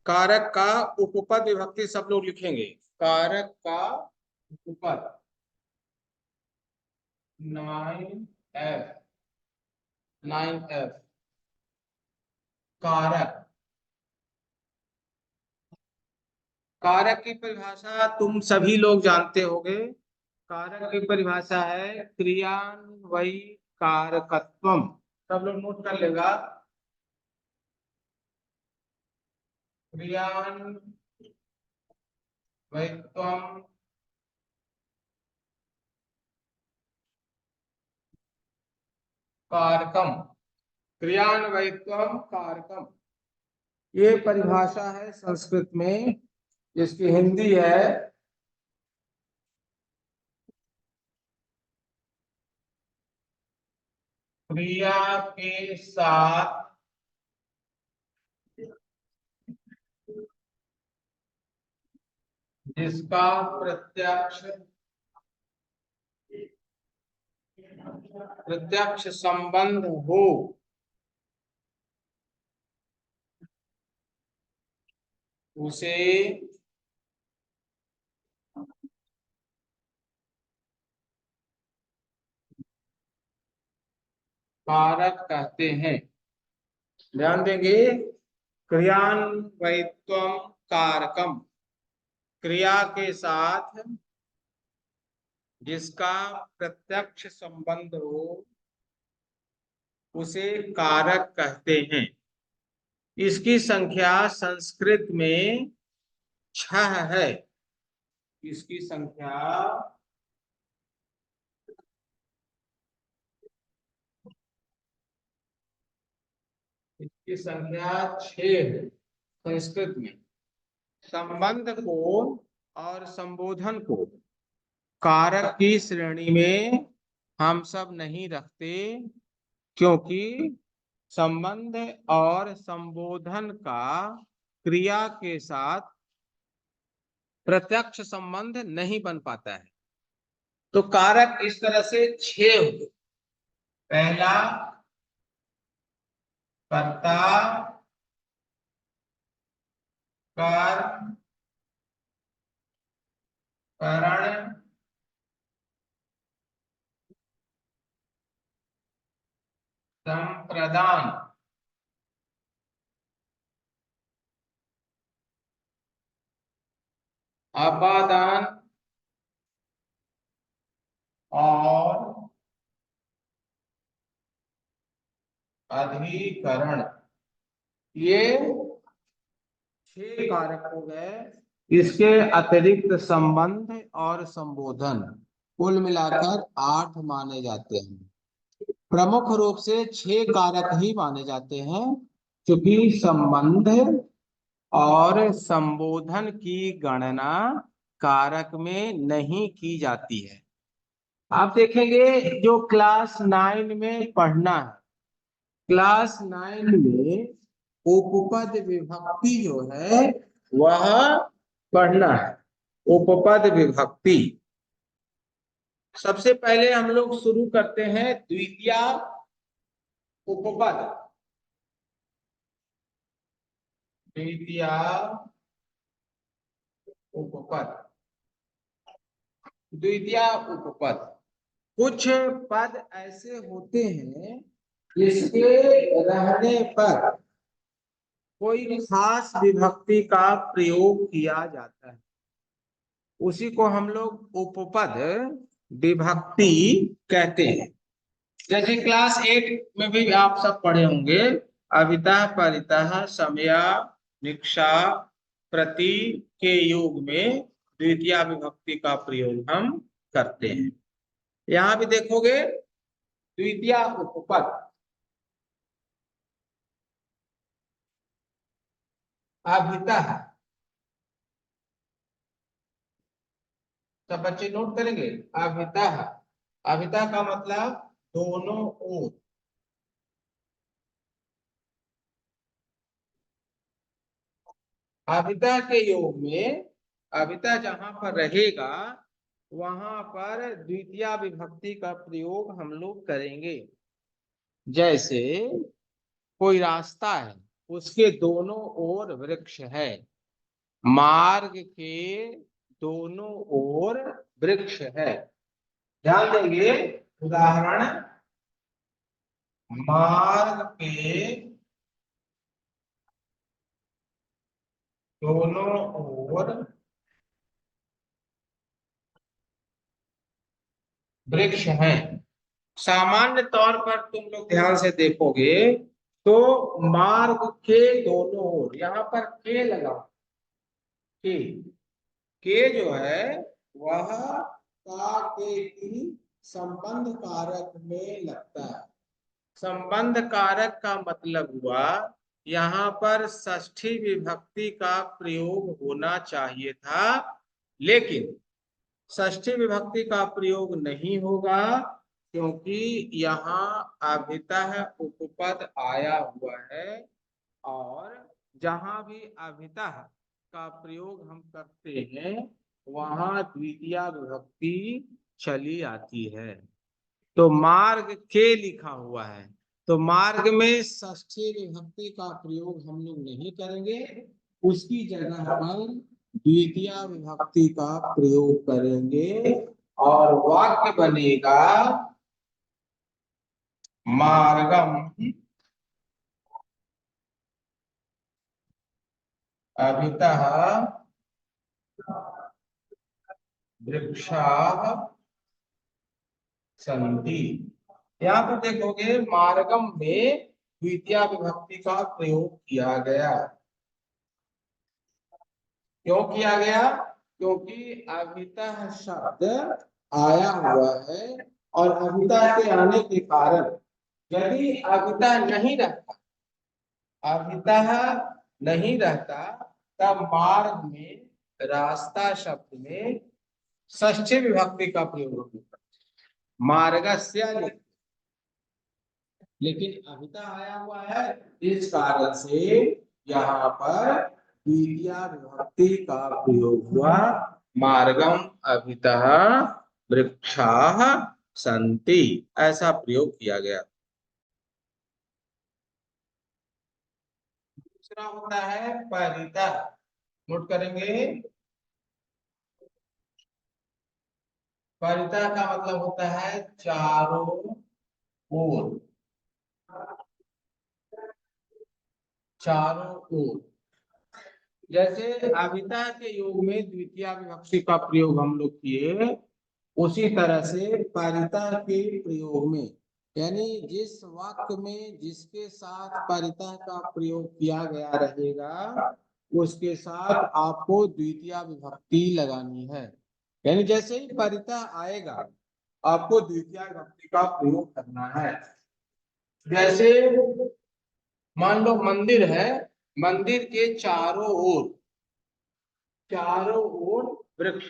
कारक का उपपद विभक्ति सब लोग लिखेंगे। कारक का उपपद 9F 9F। कारक, कारक की परिभाषा तुम सभी लोग जानते होंगे। कारक की परिभाषा है क्रियान्वयी कारकत्वम। सब लोग नोट कर लेगा। क्रियान्वयित्वम कारकम, क्रियान्वयित्वम कारकम, ये परिभाषा है संस्कृत में, जिसकी हिंदी है क्रिया के साथ जिसका प्रत्यक्ष संबंध हो उसे कारक कहते हैं। ध्यान देंगे, क्रियान्वयित्वम कारकम, क्रिया के साथ जिसका प्रत्यक्ष संबंध हो उसे कारक कहते हैं। इसकी संख्या संस्कृत में 6 है। इसकी संख्या इसकी संख्या 6 है संस्कृत में। संबंध को और संबोधन को कारक की श्रेणी में हम सब नहीं रखते, क्योंकि संबंध और संबोधन का क्रिया के साथ प्रत्यक्ष संबंध नहीं बन पाता है। तो कारक इस तरह से 6 हुए। पहला कर्ता, कर्म, करण, संप्रदान, अपादान और अधिकरण। ये 6 कारक हो गए। इसके अतिरिक्त संबंध और संबोधन कुल मिलाकर 8 माने जाते हैं। प्रमुख रूप से 6 कारक ही माने जाते हैं, क्योंकि संबंध और संबोधन की गणना कारक में नहीं की जाती है। आप देखेंगे जो क्लास 9 में पढ़ना है, क्लास 9 में उपपद विभक्ति जो है वह पढ़ना है। उपपद विभक्ति सबसे पहले हम लोग शुरू करते हैं द्वितीय उपपद। द्वितीय उपपद, द्वितीय उपपद। कुछ पद ऐसे होते हैं जिसके रहने पर कोई खास विभक्ति का प्रयोग किया जाता है, उसी को हम लोग उपपद विभक्ति कहते हैं। जैसे क्लास 8 में भी आप सब पढ़े होंगे, अभितः परितः समया निक्षा प्रति के योग में द्वितीय विभक्ति का प्रयोग हम करते हैं। यहां भी देखोगे द्वितीय उपपद अभितः, सब बच्चे नोट करेंगे। अभितः, अभितः का मतलब दोनों ओर। अभितः के योग में अभितः जहां पर रहेगा वहां पर द्वितीय विभक्ति का प्रयोग हम लोग करेंगे। जैसे कोई रास्ता है, उसके दोनों ओर वृक्ष है। मार्ग के दोनों ओर वृक्ष है। ध्यान देंगे, उदाहरण, मार्ग के दोनों ओर वृक्ष हैं। सामान्य तौर पर तुम लोग ध्यान से देखोगे तो मार्ग के दोनों ओर, यहाँ पर के लगा, के जो है वह का के की संबंध कारक में लगता है। संबंध कारक का मतलब हुआ यहाँ पर षष्ठी विभक्ति का प्रयोग होना चाहिए था, लेकिन षष्ठी विभक्ति का प्रयोग नहीं होगा क्योंकि यहाँ अभितः उपपद आया हुआ है, और जहां भी अभितः का प्रयोग हम करते हैं वहां द्वितीया विभक्ति चली आती है। तो मार्ग के लिखा हुआ है, तो मार्ग में षष्ठी विभक्ति का प्रयोग हम लोग नहीं करेंगे, उसकी जगह पर द्वितीया विभक्ति का प्रयोग करेंगे और वाक्य बनेगा मार्गम अभितः वृक्षाः सन्ति। यहाँ पर देखोगे मार्गम में द्वितीया विभक्ति का प्रयोग किया गया। क्यों किया गया? क्योंकि अभितः शब्द आया हुआ है, और अभितः के आने के कारण यदि अभितः नहीं रहता, अभितः नहीं रहता, तब मार्ग में, रास्ता शब्द में षष्ठी विभक्ति का प्रयोग होता, मार्गस्य, लेकिन अभितः आया हुआ है, इस कारण से यहाँ पर द्वितीया विभक्ति का प्रयोग हुआ, मार्गम अभितः वृक्षाः सन्ति, ऐसा प्रयोग किया गया। दूसरा होता है परितः, नोट करेंगे। परितः का मतलब होता है चारों ओर, चारों ओर। जैसे अभितः के योग में द्वितीया विभक्ति का प्रयोग हम लोग किए, उसी तरह से परितः के प्रयोग में, यानी जिस वाक्य में जिसके साथ परितः का प्रयोग किया गया रहेगा उसके साथ आपको द्वितीया विभक्ति लगानी है। यानी जैसे ही परितः आएगा आपको द्वितीया विभक्ति का प्रयोग करना है। जैसे मान लो मंदिर है, मंदिर के चारों ओर, चारों ओर वृक्ष,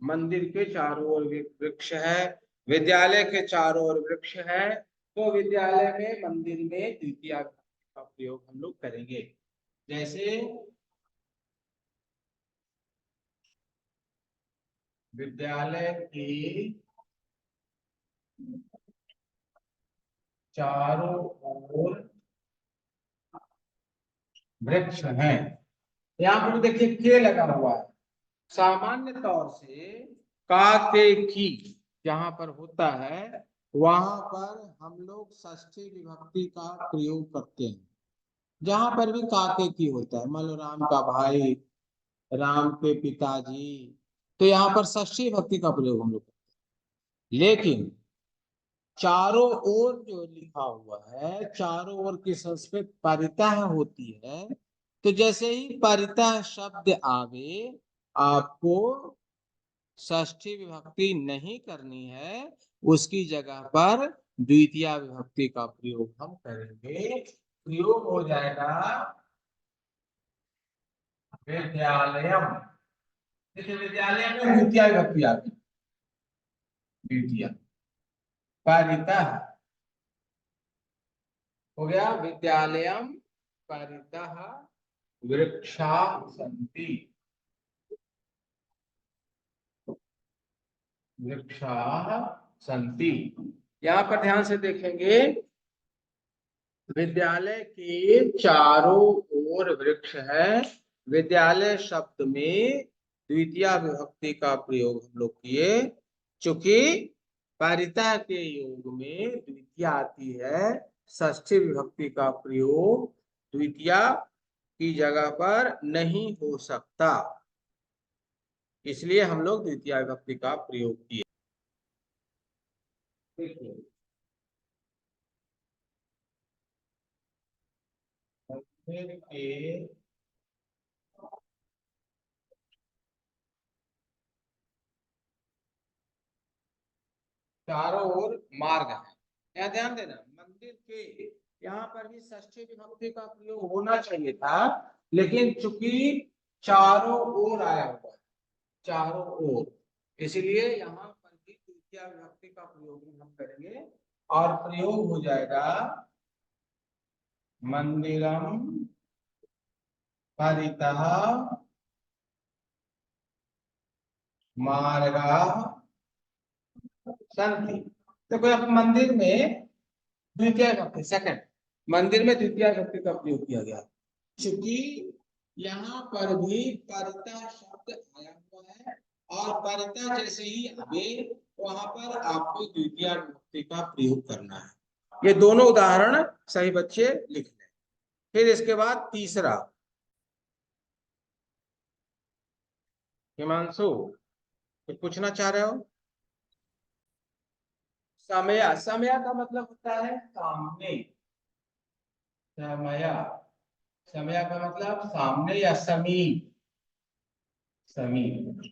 मंदिर के चारों ओर वृक्ष है, विद्यालय के चारों ओर वृक्ष है, तो विद्यालय में, मंदिर में द्वितीया विभक्ति का प्रयोग हम लोग करेंगे। जैसे विद्यालय के चारों ओर वृक्ष हैं, यहाँ पर देखिए के लगा हुआ है। सामान्य तौर से का के की जहां पर होता है वहां पर हम लोग षष्ठी विभक्ति का प्रयोग करते हैं। जहां पर भी का के की होता है, मान लो राम का भाई, राम के पिताजी, तो यहाँ पर षष्ठी विभक्ति का प्रयोग हम लोग करते हैं। लेकिन चारों ओर जो लिखा हुआ है, चारों ओर की संस्कृत परितः होती है, तो जैसे ही परितः शब्द आवे आपको षष्ठी विभक्ति नहीं करनी है, उसकी जगह पर द्वितीया विभक्ति का प्रयोग हम करेंगे। प्रयोग हो जाएगा विद्यालयम। देखिए विद्यालय में द्वितीया विभक्ति आती है, द्वितीया। परितः हो गया विद्यालयम परितः वृक्षा सन्ति, वृक्षा सन्ति। यहाँ पर ध्यान से देखेंगे विद्यालय के चारों ओर वृक्ष है। विद्यालय शब्द में द्वितीया विभक्ति का प्रयोग हम लोग किए, चूंकि पारिता के योग में द्वितीया आती है, षष्ठी विभक्ति का प्रयोग द्वितीया की जगह पर नहीं हो सकता, इसलिए हम लोग द्वितीया विभक्ति का प्रयोग किए। देखिए के चारों ओर मार्ग है। यहाँ ध्यान देना, मंदिर के यहाँ पर भी षष्ठी विभक्ति का प्रयोग होना चाहिए था, लेकिन चूंकि चारों ओर आया हुआ है, चारों ओर, इसलिए यहाँ पर भी तृतीया विभक्ति का प्रयोग हम करेंगे और प्रयोग हो जाएगा मंदिरम परितः मार्गाः सन्ति। देखो यहाँ मंदिर में द्वितीय विभक्ति, सेकंड, मंदिर में द्वितीय विभक्ति का प्रयोग किया गया, क्योंकि यहाँ पर भी परिता शब्द आया हुआ है और परिता जैसे ही आवे वहां पर आपको द्वितीय विभक्ति का प्रयोग करना है। ये दोनों उदाहरण सही बच्चे लिख लें। फिर इसके बाद तीसरा, हिमांशु कुछ पूछना चाह रहे हो? समय, समय का मतलब होता है सामने, समय, समय का मतलब सामने या समीप, समीप।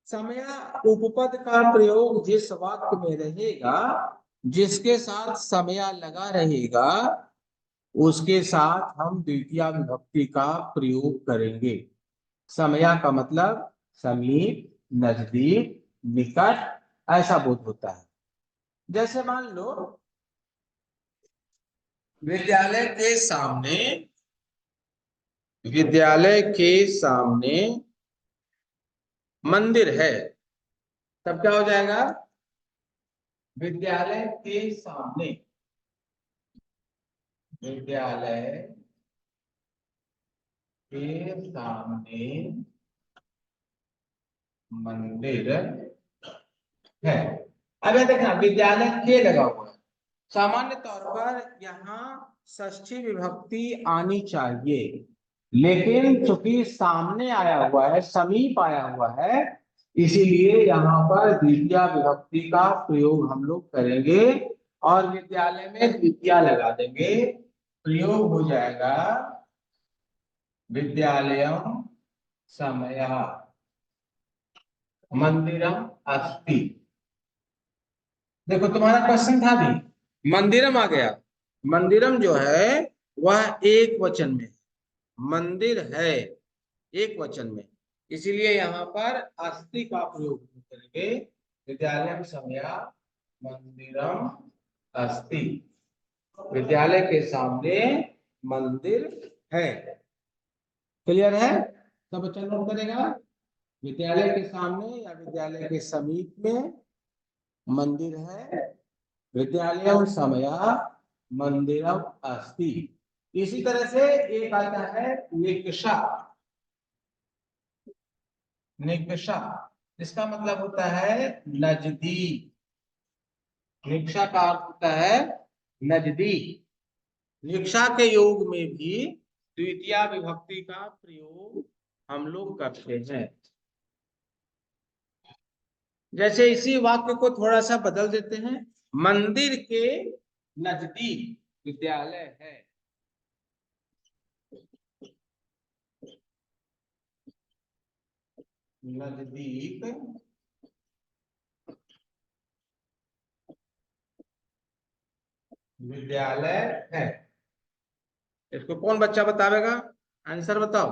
समय उपपद का प्रयोग जिस वाक्य में रहेगा, जिसके साथ समय लगा रहेगा, उसके साथ हम द्वितीय विभक्ति का प्रयोग करेंगे। समय का मतलब समीप, नजदीक, निकट, ऐसा बोध होता है। जैसे मान लो विद्यालय के सामने, विद्यालय के सामने मंदिर है, तब क्या हो जाएगा? विद्यालय के सामने, विद्यालय के सामने मंदिर है। अब ये देखना, विद्यालय के लगा हुआ है, सामान्य तौर पर यहाँ षष्ठी विभक्ति आनी चाहिए, लेकिन चूंकि सामने आया हुआ है, समीप आया हुआ है, इसीलिए यहाँ पर द्वितीय विभक्ति का प्रयोग हम लोग करेंगे और विद्यालय में द्वितीय लगा देंगे। प्रयोग हो जाएगा विद्यालयम समयः मंदिरम अस्ति। देखो तुम्हारा क्वेश्चन था भी, मंदिरम आ गया, मंदिरम जो है वह एक वचन में, मंदिर है एक वचन में, इसीलिए यहाँ पर अस्ति का प्रयोग करेंगे। विद्यालय समय मंदिरम अस्ति, विद्यालय के सामने मंदिर है। क्लियर है? सब बच्चा नोट करेगा, विद्यालय के सामने या विद्यालय के समीप में मंदिर है, विद्यालय समय मंदिरम अस्ति। इसी तरह से एक आता है निकषा, निकषा, इसका मतलब होता है नजदीक, निकषा का अर्थ होता है नजदीक। निकषा के योग में भी द्वितीय विभक्ति का प्रयोग हम लोग करते हैं। जैसे इसी वाक्य को थोड़ा सा बदल देते हैं, मंदिर के नजदीक विद्यालय है। नजदीक विद्यालय है। इसको कौन बच्चा बतावेगा? आंसर बताओ।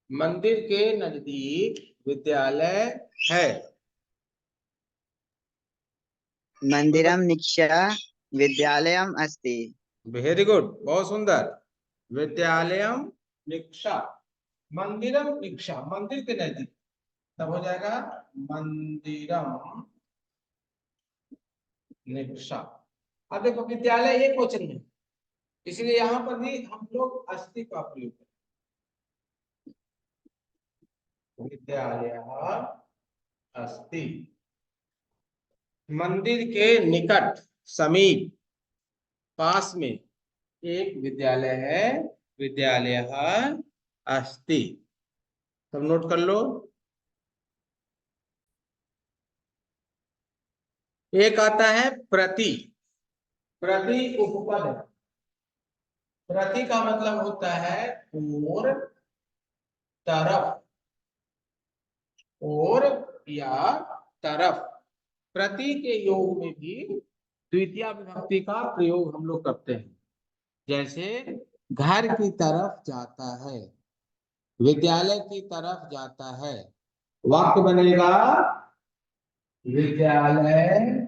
मंदिर के नजदीक विद्यालय है। मंदिरम निकषा विद्यालयम अस्ति। वेरी गुड, बहुत सुंदर। विद्यालयम निकषा, मंदिरम निकषा, मंदिर के नजदीक, तब हो जाएगा मंदिरम निकषा। अब देखो विद्यालय एक वचन में, इसलिए यहाँ पर भी हम लोग अस्ति का प्रयोग करें। विद्यालय अस्ति। मंदिर के निकट, समीप, पास में एक विद्यालय है, विद्यालय अस्ति। सब नोट कर लो। एक आता है प्रति। प्रति उपपद है। प्रति का मतलब होता है और, तरफ, और या तरफ। प्रति के योग में भी द्वितीय विभक्ति का प्रयोग हम लोग करते हैं। जैसे घर की तरफ जाता है, विद्यालय की तरफ जाता है। वाक्य बनेगा विद्यालय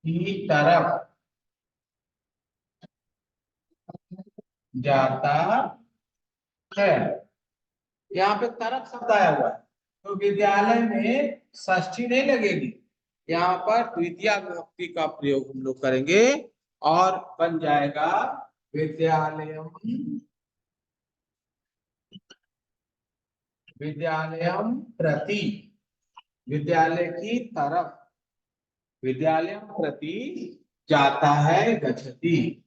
की तरफ जाता है। यहाँ पे तरफ शब्द आया हुआ है, तो विद्यालय में षष्ठी नहीं लगेगी, यहाँ पर द्वितीय विभक्ति का प्रयोग हम लोग करेंगे और बन जाएगा विद्यालयम, विद्यालयम प्रति, विद्यालय की तरफ, विद्यालय प्रति जाता है, गच्छति।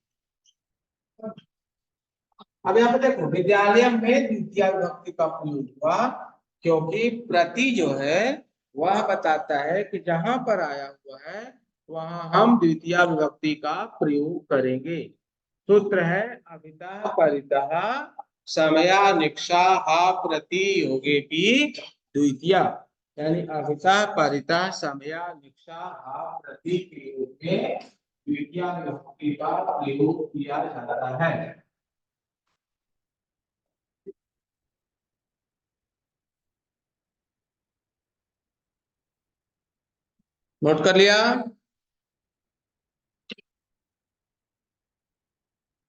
अब यहाँ पे देखो विद्यालय में द्वितीय विभक्ति का प्रयोग हुआ, क्योंकि प्रति जो है वह बताता है कि जहां पर आया हुआ है वहां हम द्वितीय विभक्ति का प्रयोग करेंगे। सूत्र है अभितः परितः समयानिक्षा प्रति योगेपि द्वितीय, यानी अभितः परितः समयानिक्षा प्रति के योग में द्वितीय विभक्ति का प्रयोग किया जाता है। नोट कर लिया।